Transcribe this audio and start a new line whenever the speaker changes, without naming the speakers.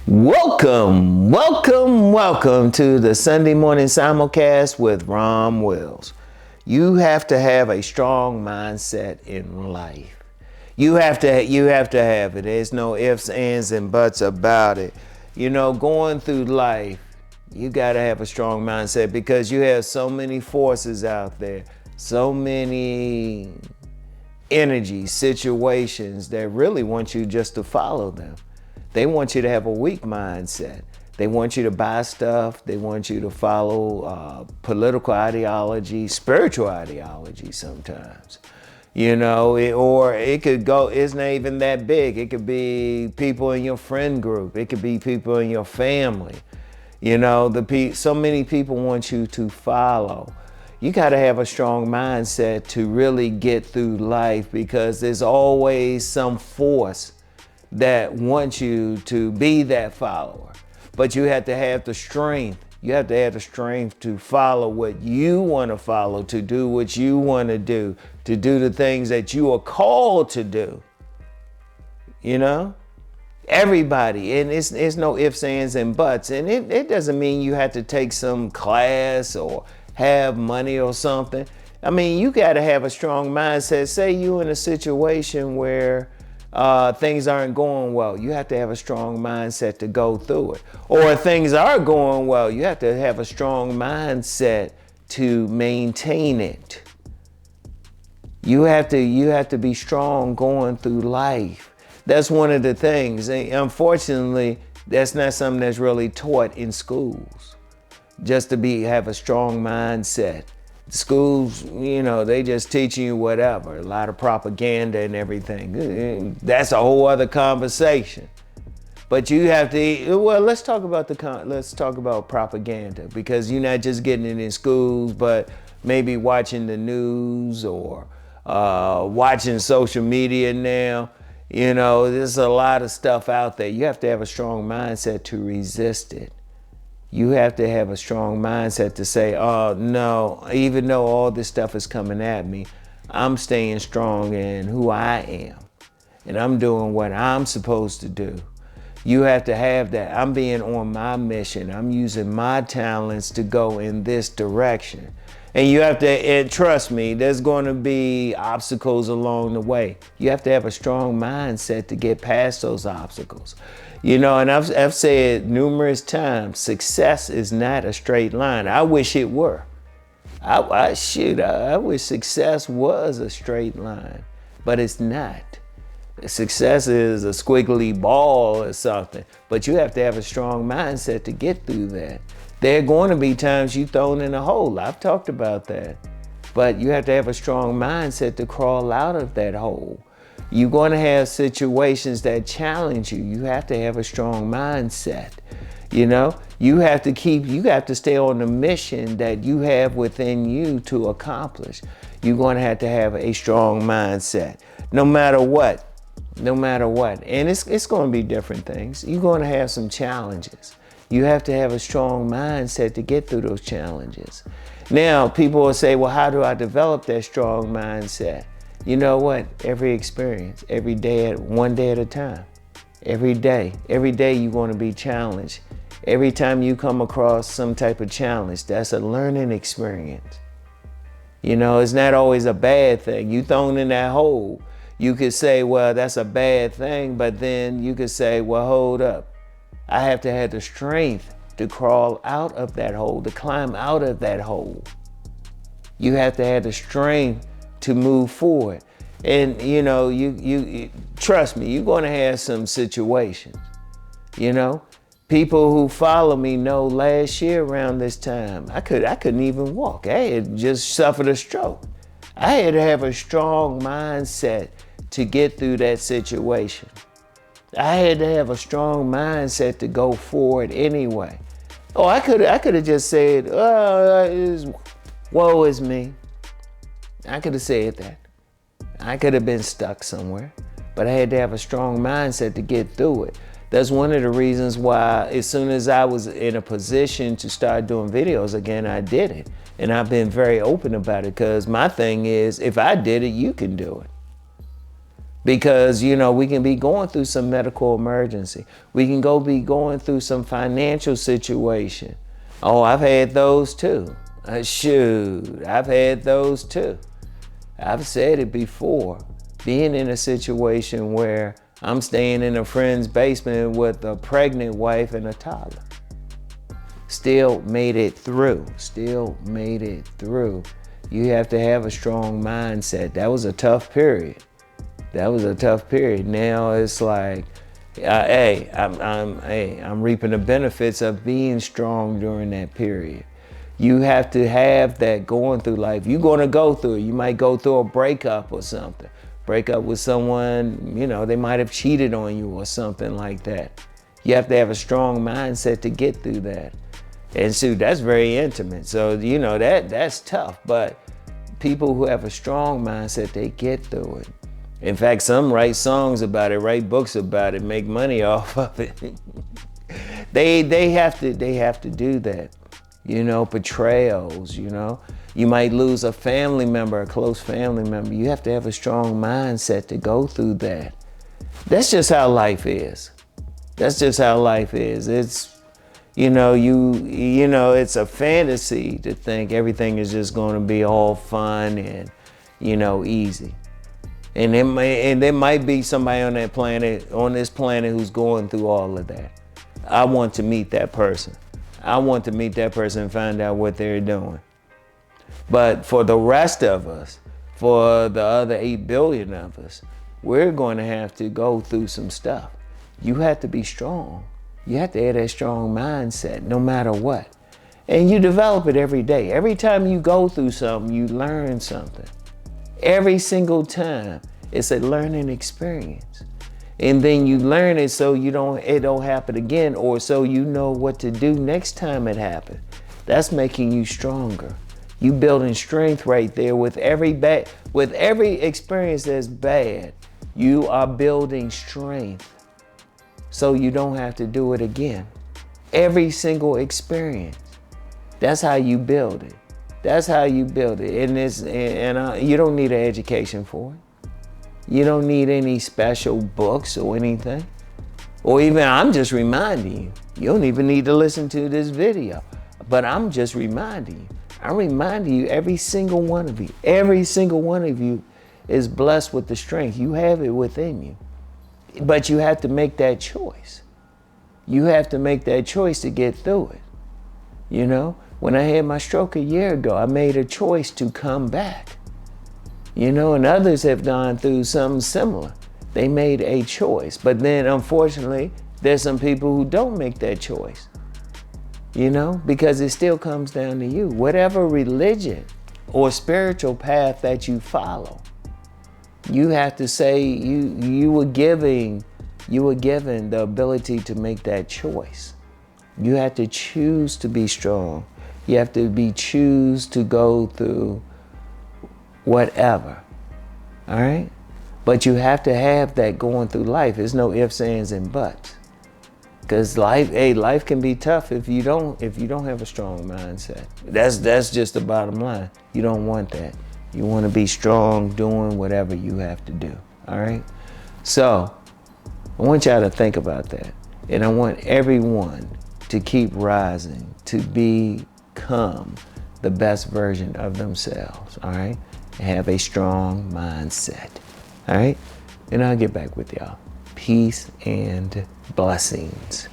Welcome to the Sunday morning simulcast with Rom Wills. You have to have a strong mindset in life. You have to have it. There's no ifs, ands, and buts about it. You know, going through life, you got to have a strong mindset because you have so many forces out there, so many energy situations that really want you just to follow them. They want you to have a weak mindset. They want you to buy stuff. They want you to follow political ideology, spiritual ideology sometimes. You know, it could go, it's not even that big. It could be people in your friend group. It could be people in your family. You know, so many people want you to follow. You got to have a strong mindset to really get through life because there's always some force that wants you to be that follower. But you have to have the strength. You have to have the strength to follow what you want to follow, to do what you want to do the things that you are called to do. You know? Everybody, and it's no ifs, ands, and buts. And it doesn't mean you have to take some class or have money or something. I mean, you got to have a strong mindset. Say you in a situation where things aren't going well. You have to have a strong mindset to go through it. Or if things are going well, you have to have a strong mindset to maintain it. You have to be strong going through life. That's one of the things. And unfortunately, that's not something that's really taught in schools. Just to have a strong mindset. Schools, you know, they just teaching you whatever, a lot of propaganda and everything. That's a whole other conversation. But you have to, well, let's talk about propaganda because you're not just getting it in schools, but maybe watching the news or watching social media now. You know, there's a lot of stuff out there. You have to have a strong mindset to resist it. You have to have a strong mindset to say, oh, no, even though all this stuff is coming at me, I'm staying strong in who I am. And I'm doing what I'm supposed to do. You have to have that. I'm being on my mission. I'm using my talents to go in this direction. And you have to, and trust me, there's going to be obstacles along the way. You have to have a strong mindset to get past those obstacles. You know, and I've said numerous times, success is not a straight line. I wish it were. I wish success was a straight line, but it's not. Success is a squiggly ball or something, but you have to have a strong mindset to get through that. There are going to be times you're thrown in a hole. I've talked about that, but you have to have a strong mindset to crawl out of that hole. You're going to have situations that challenge you. You have to have a strong mindset. You know, you have to stay on the mission that you have within you to accomplish. You're going to have a strong mindset, no matter what. And it's going to be different things. You're going to have some challenges. You have to have a strong mindset to get through those challenges. Now, people will say, well, how do I develop that strong mindset? You know what? Every experience, every day, one day at a time. Every day you're going to be challenged. Every time you come across some type of challenge, that's a learning experience. You know, it's not always a bad thing. You thrown in that hole. You could say, well, that's a bad thing, but then you could say, well, hold up. I have to have the strength to crawl out of that hole, to climb out of that hole. You have to have the strength to move forward. And you know, you trust me, you're going to have some situations. You know, people who follow me know last year around this time, I couldn't even walk. I had just suffered a stroke. I had to have a strong mindset to get through that situation. I had to have a strong mindset to go forward anyway. Oh, I could have just said, woe is me. I could have said that. I could have been stuck somewhere, but I had to have a strong mindset to get through it. That's one of the reasons why as soon as I was in a position to start doing videos again, I did it. And I've been very open about it because my thing is, if I did it, you can do it. Because, you know, we can be going through some medical emergency. We can be going through some financial situation. Oh, I've had those too. Shoot, I've had those too. I've said it before. Being in a situation where I'm staying in a friend's basement with a pregnant wife and a toddler. Still made it through. Still made it through. You have to have a strong mindset. That was a tough period. That was a tough period. Now it's like, I'm reaping the benefits of being strong during that period. You have to have that going through life. You're going to go through it. You might go through a breakup or something. Break up with someone, you know, they might have cheated on you or something like that. You have to have a strong mindset to get through that. And so that's very intimate. So, you know, that's tough. But people who have a strong mindset, they get through it. In fact, some write songs about it, write books about it, make money off of it. they have to do that. You know, betrayals, you know. You might lose a family member, a close family member. You have to have a strong mindset to go through that. That's just how life is. That's just how life is. It's, you know, you know, it's a fantasy to think everything is just going to be all fun and, you know, easy. And there might be somebody on that planet, on this planet, who's going through all of that. I want to meet that person. I want to meet that person and find out what they're doing. But for the rest of us, for the other 8 billion of us, we're going to have to go through some stuff. You have to be strong. You have to have that strong mindset no matter what. And you develop it every day. Every time you go through something, you learn something. Every single time, it's a learning experience. And then you learn it so it don't happen again, or so you know what to do next time it happens. That's making you stronger. You building strength right there with every experience that's bad. You are building strength so you don't have to do it again. Every single experience. That's how you build it. That's how you build it. And you don't need an education for it. You don't need any special books or anything. Or even, I'm just reminding you. You don't even need to listen to this video. But I'm just reminding you. I'm reminding you, every single one of you is blessed with the strength. You have it within you. But you have to make that choice. You have to make that choice to get through it. You know, when I had my stroke a year ago, I made a choice to come back. You know, and others have gone through something similar. They made a choice. But then, unfortunately, there's some people who don't make that choice. You know, because it still comes down to you. Whatever religion or spiritual path that you follow, you have to say you were given the ability to make that choice. You have to choose to be strong. You have to choose to go through whatever. All right? But you have to have that going through life. There's no ifs, ands, and buts. Because life can be tough if you don't have a strong mindset. That's just the bottom line. You don't want that. You want to be strong doing whatever you have to do. All right? So I want y'all to think about that. And I want everyone to keep rising, to become the best version of themselves. All right? Have a strong mindset. All right? And I'll get back with y'all. Peace and blessings.